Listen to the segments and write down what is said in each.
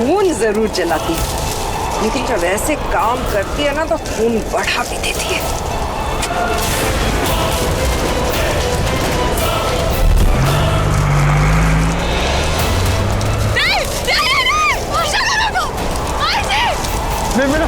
खून जरूर जलाती, लेकिन जब ऐसे काम करती है ना तो खून बढ़ा भी देती है। नहीं मेरा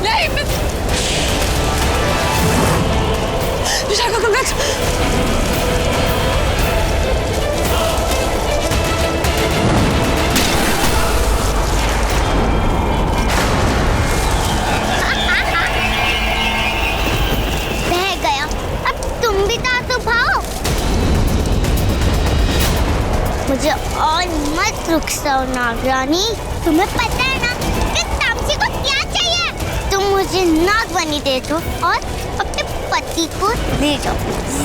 नहीं विशाखा कम बैक। बह गया, अब तुम भी तो भाओ। मुझे और मत रुकसाओ नागरानी, तुम्हें पता है ना कि तामसी को क्या चाहिए। तुम मुझे नागवानी दे दो और अपने पति को ले जाओ,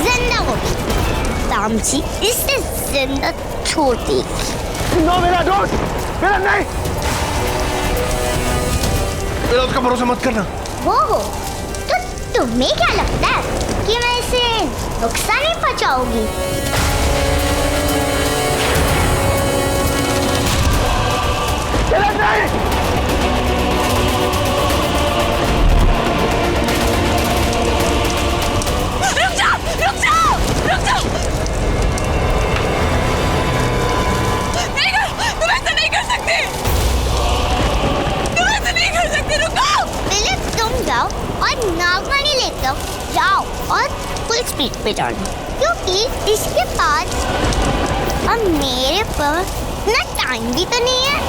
जिंदा होगी। तामसी इसे जिंदा छोड़ देगी। नो मेरा दोस्त, मेरा नहीं, मेरा उसका भरोसा मत करना। वो हो तो तुम्हें क्या लगता है कि मैं इसे नुकसान नहीं पहुंचाऊंगी? मेरा नहीं। रुक जाओ, रुक जाओ, रुक जाओ। नहीं कर, तुम ऐसा नहीं कर सकते, तुम ऐसा नहीं कर सकते। रुको। पहले तुम जाओ और नागवानी लेकर आओ, जाओ और फुल स्पीड पे जाना, क्योंकि इसके पास अब मेरे पास इतना टाइम भी तो नहीं है।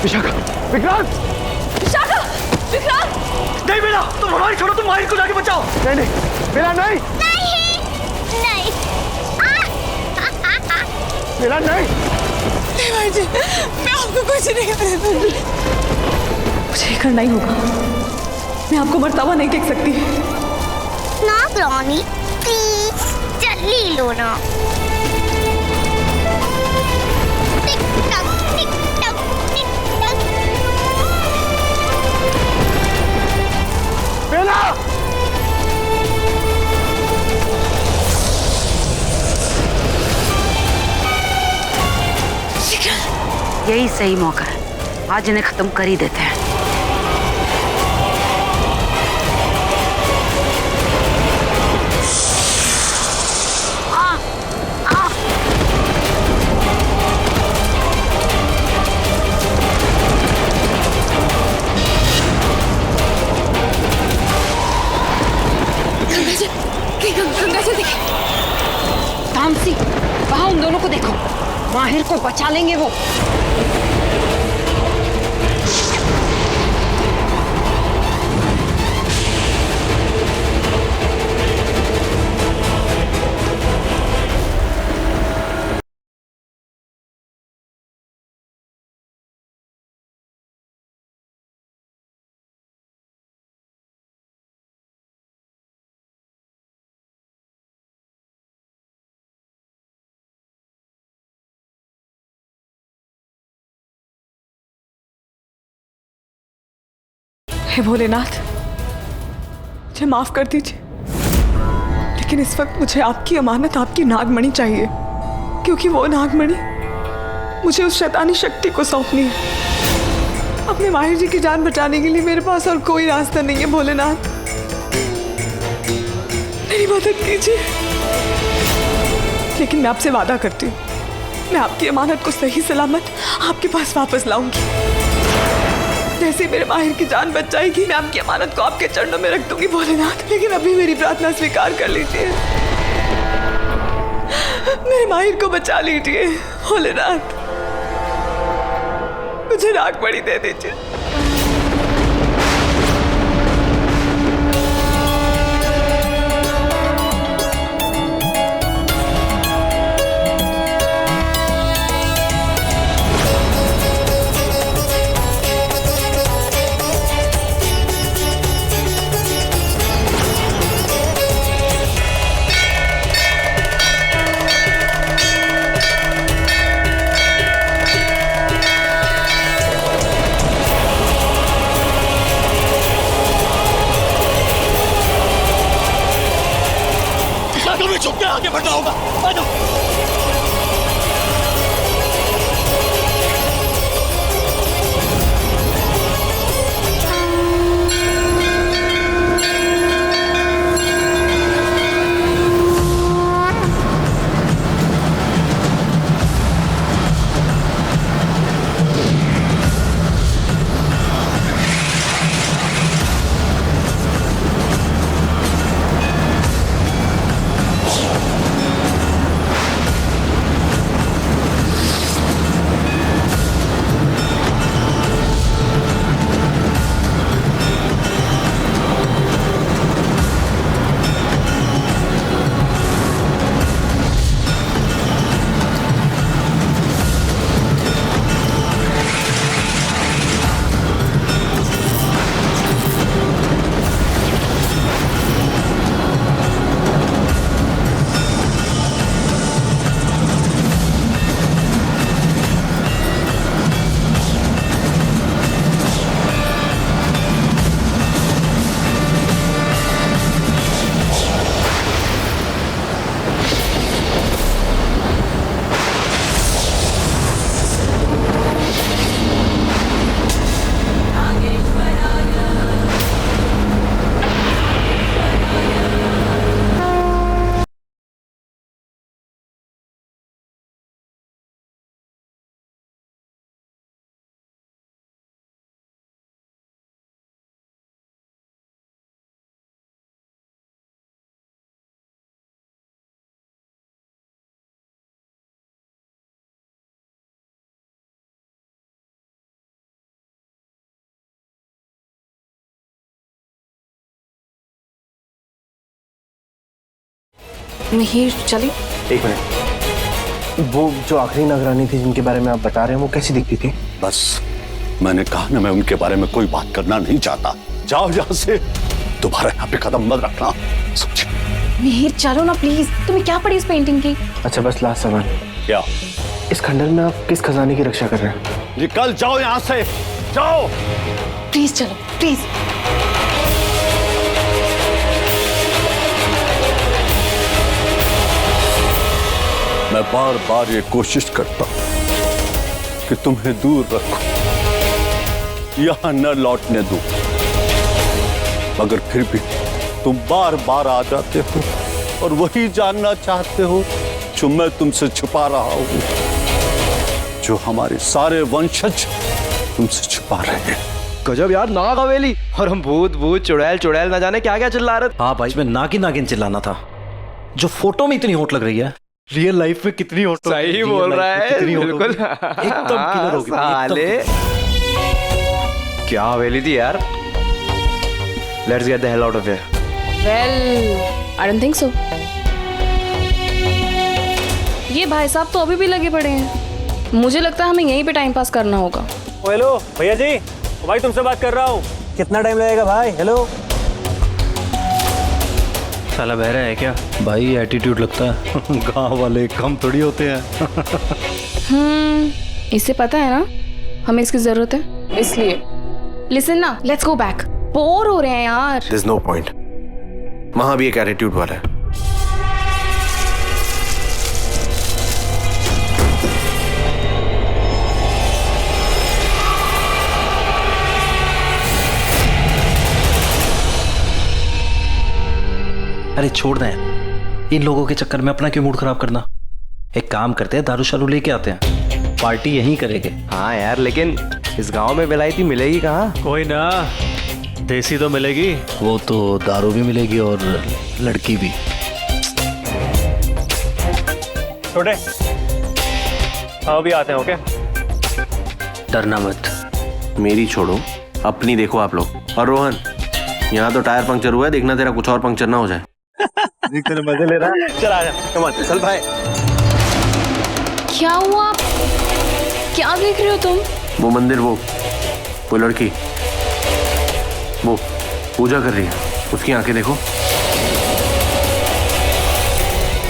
विशाखा, विक्रांत, विशाखा, विक्रांत। नहीं बेटा, तुम हमारी छोड़ो, तुम माहिर को जाके बचाओ। नहीं नहीं, मेरा नहीं, नहीं नहीं, मेरा नहीं। नहीं भाई जी, मैं आपको कुछ नहीं करने दूंगी। मुझे ये करना ही होगा, मैं आपको मरता हुआ नहीं देख सकती। नागरानी प्लीज जल्दी लो ना। टिक टक, टिक टक, टिक टक। बेला, यही सही मौका है, आज इन्हें खत्म कर ही देते हैं। गंगा जी देखिए। तामसी, वहां उन दोनों को देखो, माहिर को बचा लेंगे वो। हे भोलेनाथ, मुझे माफ कर दीजिए, लेकिन इस वक्त मुझे आपकी अमानत, आपकी नागमणि चाहिए, क्योंकि वो नागमणि मुझे उस शैतानी शक्ति को सौंपनी है। अपने माहिर जी की जान बचाने के लिए मेरे पास और कोई रास्ता नहीं है। भोलेनाथ, मेरी मदद कीजिए। लेकिन मैं आपसे वादा करती हूँ, मैं आपकी अमानत को सही सलामत आपके पास वापस लाऊंगी। जैसे मेरे माहिर की जान बच जाएगी, मैं आपकी अमानत को आपके चरणों में रख दूंगी भोलेनाथ। लेकिन अभी मेरी प्रार्थना स्वीकार कर लीजिए, मेरे माहिर को बचा लीजिए भोलेनाथ, मुझे नागमणि दे दीजिए। फायदा होगा। आ जाओ। मिहिर चले। एक मिनट, वो जो आखिरी नागरानी थी जिनके बारे में आप बता रहे हैं वो कैसी दिखती थी? बस मैंने कहा ना, मैं उनके बारे में कोई बात करना नहीं चाहता। जाओ यहाँ से, दोबारा यहाँ पे कदम मत रखना। समझे? मिहिर चलो ना प्लीज, तुम्हें क्या पड़ी इस पेंटिंग की? अच्छा बस लास्ट सवाल, क्या? इस खंडर में आप किस खजाने की रक्षा कर रहे हैं? निकल जाओ यहाँ से, जाओ। प्लीज चलो प्लीज। मैं बार बार ये कोशिश करता हूं कि तुम्हें दूर रखूं, यहां न लौटने दूं, मगर फिर भी तुम बार बार आ जाते हो और वही जानना चाहते हो जो मैं तुमसे छुपा रहा हूं, जो हमारे सारे वंशज तुमसे छुपा रहे हैं। गजब यार, नाग हवेली और हम भूत भूत चुड़ैल चुड़ैल ना जाने क्या क्या चिल्ला रहे। हाँ भाई, इसमें नागिन नागिन चिल्लाना था। जो फोटो में इतनी होट लग रही है, रियल लाइफ में कितनी होट। सही बोल रहा है, बिल्कुल एकदम क्लियर होगी साले। क्या हवेली थी यार। Let's get the hell out of here. Well I don't think so. ये भाई साहब तो अभी भी लगे पड़े हैं। मुझे लगता है हमें यहीं पे टाइम पास करना होगा। हेलो भैया जी, भाई तुमसे बात कर रहा हूँ। कितना टाइम लगेगा भाई? हेलो, साला बहरा है क्या भाई? एटीट्यूड लगता है। गांव वाले कम थोड़ी होते हैं। इससे पता है ना हमें इसकी जरूरत है, इसलिए लिसन ना, लेट्स गो बैक। बोर हो रहे हैं यार। There is no point. वहां भी एक एटीट्यूड वाला है। अरे छोड़ दें, इन लोगों के चक्कर में अपना क्यों मूड खराब करना। एक काम करते हैं, दारू शारू लेके आते हैं, पार्टी यहीं करेंगे। हाँ यार, लेकिन इस गांव में विलायती मिलेगी कहाँ? कोई ना, देसी तो मिलेगी। वो तो दारू भी मिलेगी और लड़की भी। छोटे हाँ भी आते हैं। ओके, डरना मत। मेरी छोड़ो, अपनी देखो आप लोग। और रोहन, यहाँ तो टायर पंक्चर हुआ है, देखना तेरा कुछ और पंक्चर ना हो जाए। तेरे मजे ले रहा है। चल आ जा, कम ऑन, चल भाई। क्या हुआ? क्या देख रहे हो तुम? वो मंदिर, वो लड़की, वो पूजा कर रही है, उसकी आंखें देखो।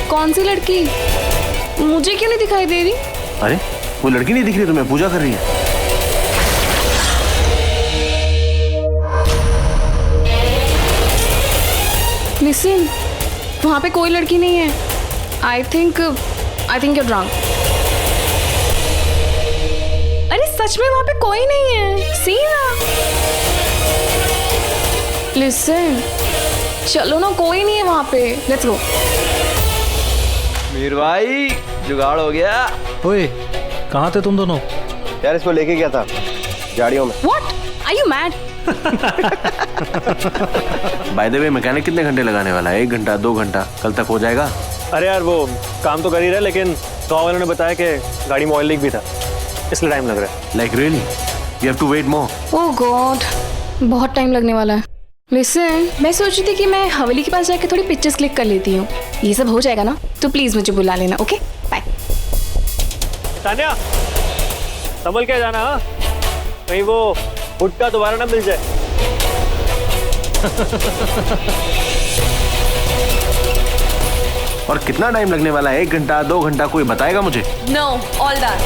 कौन सी लड़की? मुझे क्यों नहीं दिखाई दे रही? अरे वो लड़की नहीं दिख रही तुम्हें? पूजा कर रही है। लिसन, वहां पे कोई लड़की नहीं है। I think you drunk. अरे सच में वहां पे कोई नहीं है, सी ना। लिसन, चलो ना, कोई नहीं है वहां पे, लेट्स गो। मीर भाई जुगाड़ हो गया। ओए, कहाँ थे तुम दोनों? यार इसको लेके गया था गाड़ियों में। What? Are you mad? By the way mechanic कितने घंटे लगाने वाला है? 1 घंटा, 2 घंटा, कल तक हो जाएगा? अरे यार वो काम तो कर ही रहा है, लेकिन गाँव वालों ने बताया कि गाड़ी में ऑयल लीक भी था, इसलिए टाइम लग रहा है। Like really you have to wait more? Oh god, बहुत टाइम लगने वाला है। लिसन, मैं सोच रही थी कि मैं हवेली के पास जाके थोड़ी पिक्चर्स क्लिक कर लेती हूँ। ये सब हो जाएगा ना, तो प्लीज मुझे बुला लेना। Okay, bye. तान्या, संभल के जाना, हाँ? कहीं वो भुट्टा दोबारा ना मिल जाए। और कितना टाइम लगने वाला है? 1 घंटा, 2 घंटा, कोई बताएगा मुझे? No, all done.